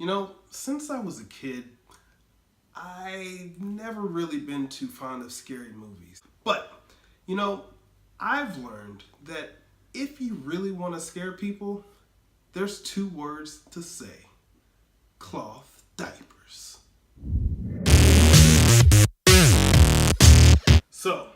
You know, since I was a kid, I've never really been too fond of scary movies. But, you know, I've learned that if you really want to scare people, there's two words to say: cloth diapers. So,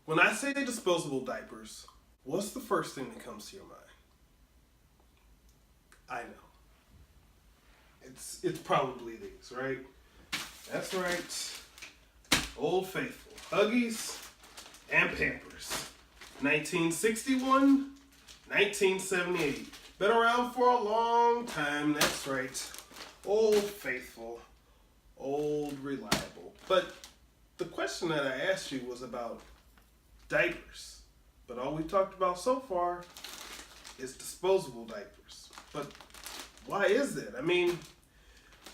when I say disposable diapers, what's the first thing that comes to your mind? I know. It's probably these, right? That's right. Old Faithful. Huggies and Pampers. 1961, 1978. Been around for a long time, that's right. Old Faithful. Old Reliable. But the question that I asked you was about diapers. But all we've talked about so far is disposable diapers. But why is that? I mean,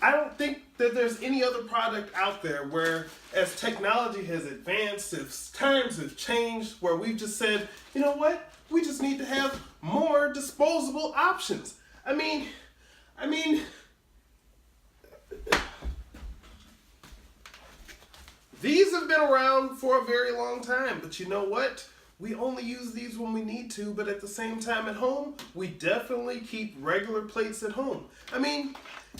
I don't think that there's any other product out there where, as technology has advanced, as times have changed, where we've just said, you know what? We just need to have more disposable options. I mean, these have been around for a very long time, but you know what? We only use these when we need to, but at the same time at home, we definitely keep regular plates at home. I mean,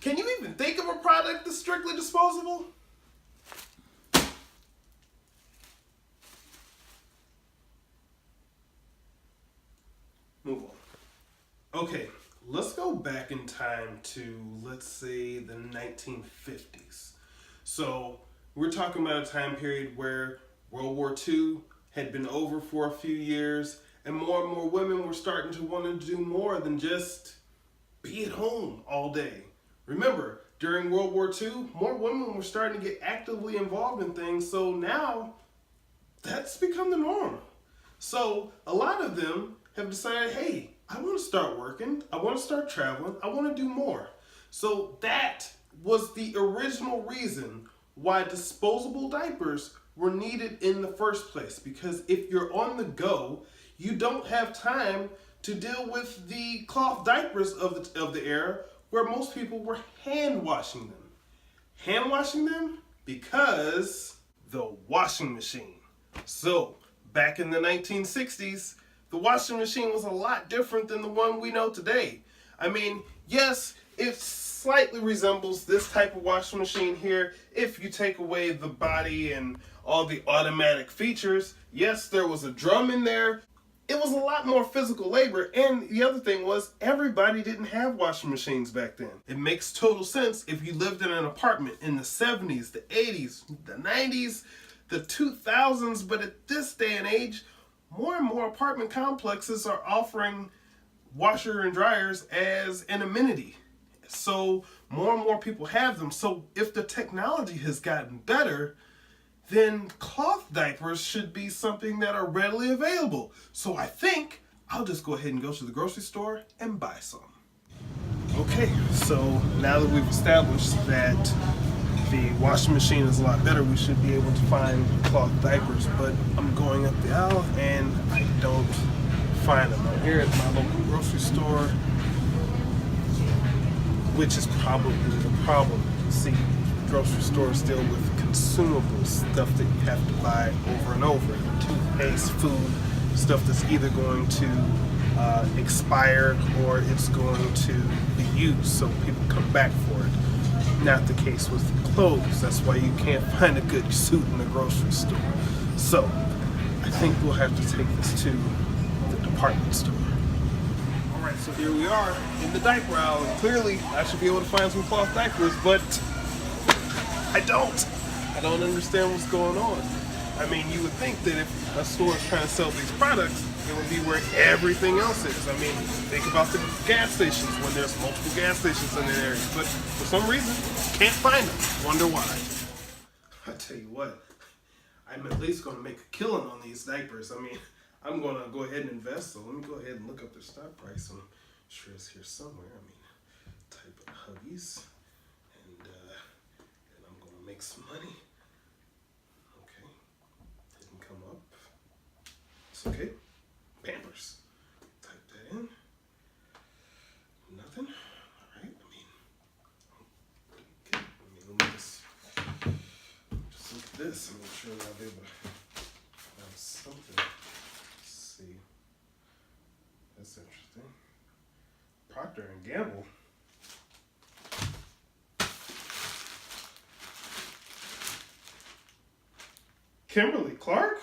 can you even think of a product that's strictly disposable? Move on. Okay, let's go back in time to, let's say, the 1950s. So, we're talking about a time period where World War II had been over for a few years, and more women were starting to want to do more than just be at home all day. Remember, during World War II, more women were starting to get actively involved in things, so now that's become the norm. So a lot of them have decided, hey, I want to start working, I want to start traveling, I want to do more. So that was the original reason why disposable diapers were needed in the first place. Because if you're on the go, you don't have time to deal with the cloth diapers of the era, where most people were hand washing them. Hand washing them because the washing machine. So back in the 1960s, the washing machine was a lot different than the one we know today. I mean, yes, it slightly resembles this type of washing machine here if you take away the body and all the automatic features. Yes, there was a drum in there. It was a lot more physical labor, and the other thing was everybody didn't have washing machines back then. It makes total sense if you lived in an apartment in the 70s, the 80s, the 90s, the 2000s, but at this day and age, more and more apartment complexes are offering washer and dryers as an amenity. So more and more people have them. So if the technology has gotten better, then cloth diapers should be something that are readily available. So I think I'll just go ahead and go to the grocery store and buy some. Okay, so now that we've established that the washing machine is a lot better, we should be able to find cloth diapers, but I'm going up the aisle and I don't find them. I'm here at my local grocery store, which is probably the problem. See, grocery stores deal with consumable stuff that you have to buy over and over. Toothpaste, food, stuff that's either going to expire or it's going to be used, so people come back for it. Not the case with clothes. That's why you can't find a good suit in the grocery store. So I think we'll have to take this to the department store. Alright, so here we are in the diaper aisle, and clearly I should be able to find some cloth diapers, but I don't understand what's going on. I mean, you would think that if a store is trying to sell these products, it would be where everything else is. I mean, think about the gas stations when there's multiple gas stations in an area, but for some reason, can't find them. Wonder why. I tell you what, I'm at least going to make a killing on these diapers. I mean, I'm going to go ahead and invest, so let me go ahead and look up their stock price. I'm sure it's here somewhere. I mean, type of Huggies, and I'm going to make some money. Okay, didn't come up. It's okay. Pampers. Type that in. Nothing. All right. I mean, this. I'm not sure I'll be able to have something. Let's see. That's interesting. Procter Gamble. Kimberly-Clark?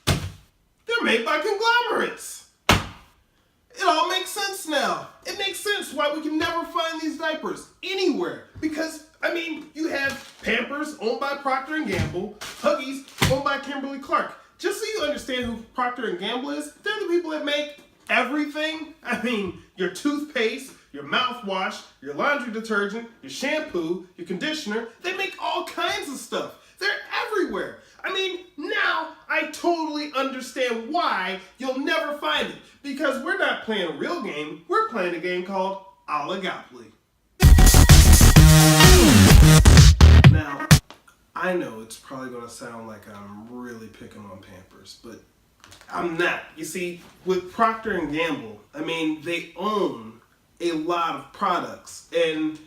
They're made by conglomerates. It all makes sense now. It makes sense why we can never find these diapers anywhere. Because, I mean, you have Pampers owned by Procter Gamble, Huggies owned by Kimberly-Clark. Just so you understand who Procter Gamble is, they're the people that make everything. I mean, your toothpaste, your mouthwash, your laundry detergent, your shampoo, your conditioner. They make all kinds of stuff. They're everywhere. I mean, now I totally understand why you'll never find it. Because we're not playing a real game. We're playing a game called Oligopoly. Now, I know it's probably going to sound like I'm really picking on Pampers, but I'm not. You see, with Procter & Gamble, I mean, they own a lot of products. And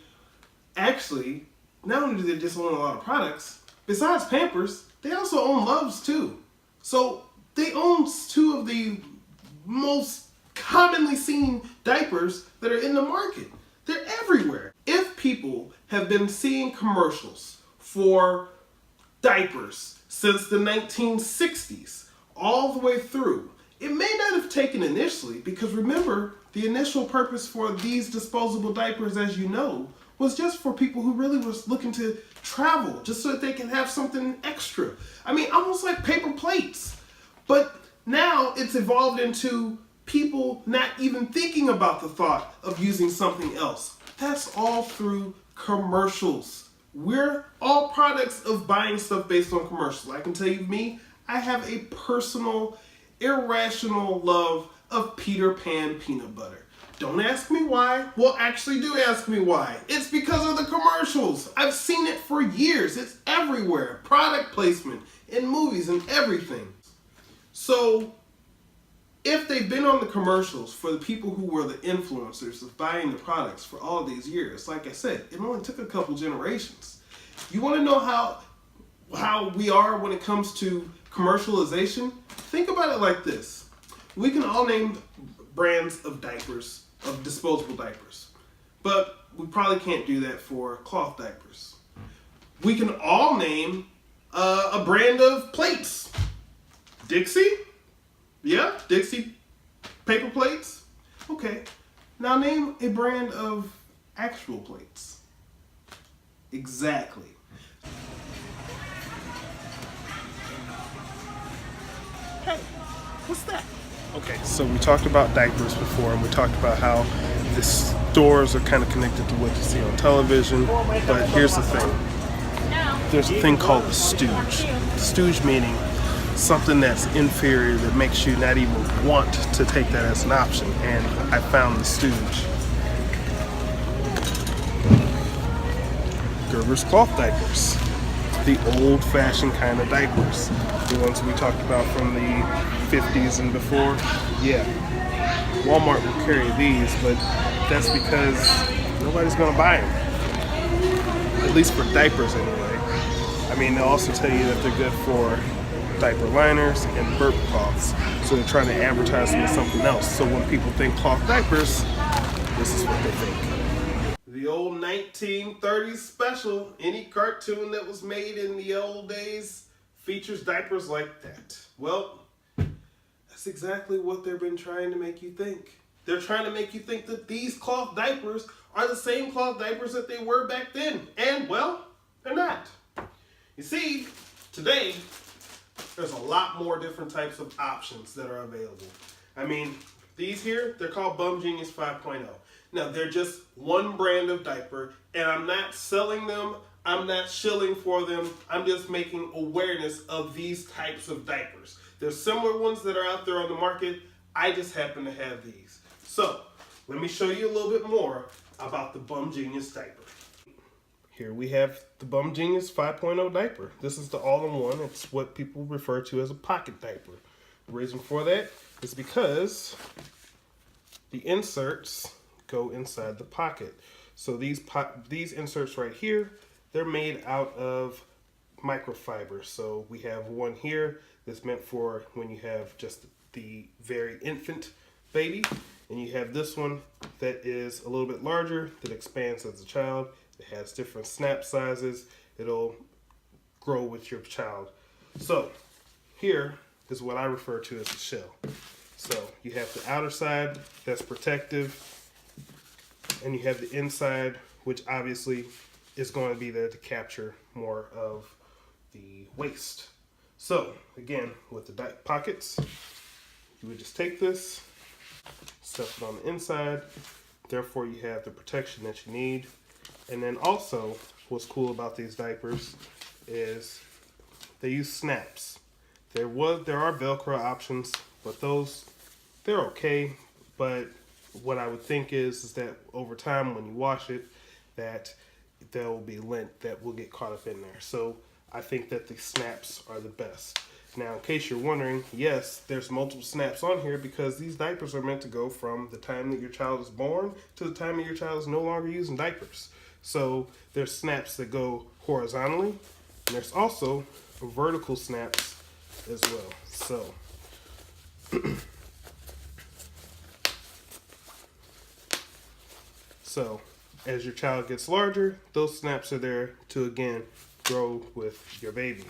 actually, not only do they just own a lot of products, besides Pampers, they also own Love's too. So they own two of the most commonly seen diapers that are in the market. They're everywhere. If people have been seeing commercials for diapers since the 1960s, all the way through, it may not have taken initially, because remember, the initial purpose for these disposable diapers, as you know, was just for people who really was looking to travel, just so that they can have something extra. I mean, almost like paper plates. But now it's evolved into people not even thinking about the thought of using something else. That's all through commercials. We're all products of buying stuff based on commercials. I can tell you, me, I have a personal, irrational love of Peter Pan peanut butter. Don't ask me why. Well, actually do ask me why. It's because of the commercials. I've seen it for years. It's everywhere. Product placement in movies and everything. So, if they've been on the commercials for the people who were the influencers of buying the products for all these years, like I said, it only took a couple generations. You want to know how we are when it comes to commercialization? Think about it like this. We can all name brands of diapers, of disposable diapers, but we probably can't do that for cloth diapers. We can all name a brand of plates. Dixie? Yeah, Dixie paper plates. Okay, now name a brand of actual plates. Exactly. Hey, what's that? Okay, so we talked about diapers before, and we talked about how the stores are kind of connected to what you see on television, but here's the thing. There's a thing called the stooge. Stooge meaning something that's inferior that makes you not even want to take that as an option, and I found the stooge. Gerber's cloth diapers. The old-fashioned kind of diapers. The ones we talked about from the 50s and before. Yeah. Walmart will carry these, but that's because nobody's going to buy them. At least for diapers anyway. I mean, they'll also tell you that they're good for diaper liners and burp cloths. So they're trying to advertise them as something else. So when people think cloth diapers, this is what they think. The old 1930s special, any cartoon that was made in the old days features diapers like that. Well, that's exactly what they've been trying to make you think. They're trying to make you think that these cloth diapers are the same cloth diapers that they were back then. And, well, they're not. You see, today, there's a lot more different types of options that are available. I mean, these here, they're called Bum Genius 5.0. Now, they're just one brand of diaper, and I'm not selling them, I'm not shilling for them, I'm just making awareness of these types of diapers. There's similar ones that are out there on the market, I just happen to have these. So, let me show you a little bit more about the Bum Genius diaper. Here we have the Bum Genius 5.0 diaper. This is the all-in-one, it's what people refer to as a pocket diaper. The reason for that is because the inserts go inside the pocket. So these inserts right here, they're made out of microfiber. So we have one here that's meant for when you have just the very infant baby, and you have this one that is a little bit larger that expands as a child. It has different snap sizes. It'll grow with your child. So here is what I refer to as the shell. So you have the outer side that's protective, and you have the inside, which obviously is going to be there to capture more of the waste. So again, with the pockets, you would just take this, stuff it on the inside, therefore you have the protection that you need. And then also, what's cool about these diapers is they use snaps. There are Velcro options, but those, they're okay. But what I would think is that over time when you wash it, that there will be lint that will get caught up in there. So I think that the snaps are the best. Now, in case you're wondering, yes, there's multiple snaps on here because these diapers are meant to go from the time that your child is born to the time that your child is no longer using diapers. So there's snaps that go horizontally, and there's also vertical snaps as well. So so as your child gets larger, those snaps are there to again grow with your baby.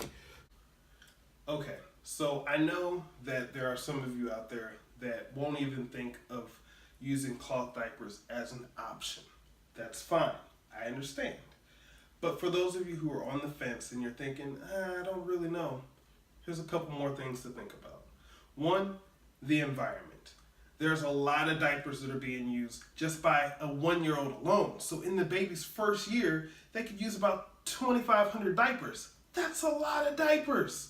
Okay, so I know that there are some of you out there that won't even think of using cloth diapers as an option. That's fine, I understand. But for those of you who are on the fence and you're thinking, I don't really know, here's a couple more things to think about. One, the environment. There's a lot of diapers that are being used just by a 1-year-old alone. So in the baby's first year, they could use about 2,500 diapers. That's a lot of diapers.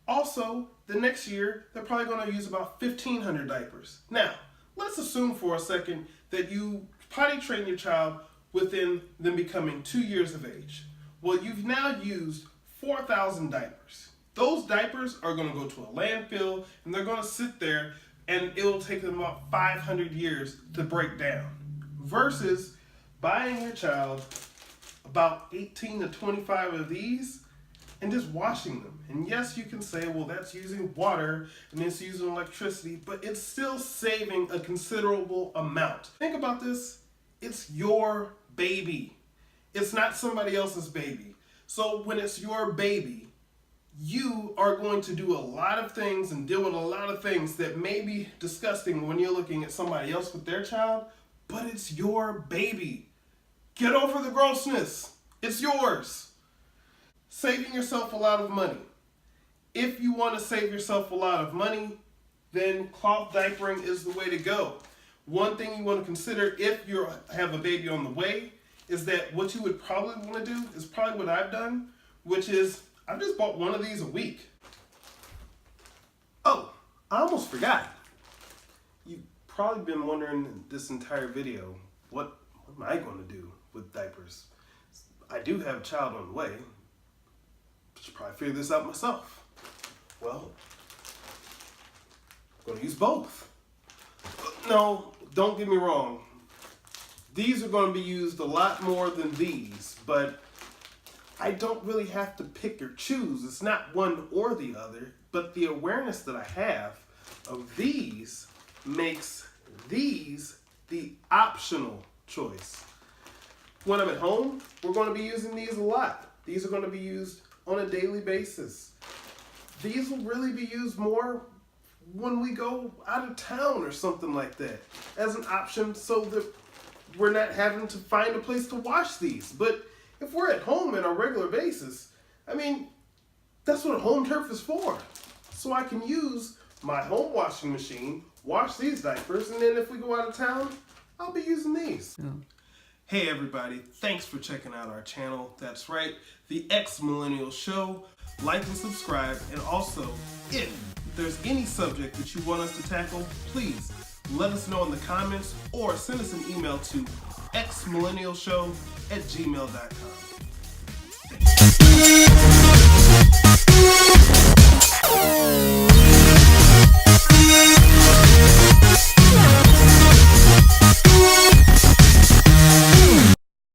Also, the next year, they're probably going to use about 1,500 diapers. Now, let's assume for a second that you potty train your child within them becoming 2 years of age. Well, you've now used 4,000 diapers. Those diapers are going to go to a landfill, and they're going to sit there, and it'll take them about 500 years to break down. Versus buying your child about 18 to 25 of these and just washing them. And yes, you can say, well, that's using water and it's using electricity, but it's still saving a considerable amount. Think about this. It's your baby. It's not somebody else's baby. So when it's your baby, you are going to do a lot of things and deal with a lot of things that may be disgusting when you're looking at somebody else with their child, but it's your baby. Get over the grossness. It's yours. Saving yourself a lot of money. If you want to save yourself a lot of money, then cloth diapering is the way to go. One thing you want to consider if you have a baby on the way is that what you would probably want to do is probably what I've done, which is I've just bought one of these a week. Oh, I almost forgot. You've probably been wondering this entire video, what am I going to do with diapers? I do have a child on the way. I should probably figure this out myself. Well, I'm going to use both. No, don't get me wrong. These are going to be used a lot more than these, but I don't really have to pick or choose. It's not one or the other, but the awareness that I have of these makes these the optional choice. When I'm at home, we're going to be using these a lot. These are going to be used on a daily basis. These will really be used more when we go out of town or something like that as an option so that we're not having to find a place to wash these. But if we're at home on a regular basis, I mean, that's what a home turf is for. So I can use my home washing machine, wash these diapers, and then if we go out of town, I'll be using these. Yeah. Hey everybody, thanks for checking out our channel. That's right, the X Millennial Show. Like and subscribe, and also, if there's any subject that you want us to tackle, please let us know in the comments or send us an email to xmillennialshow@gmail.com.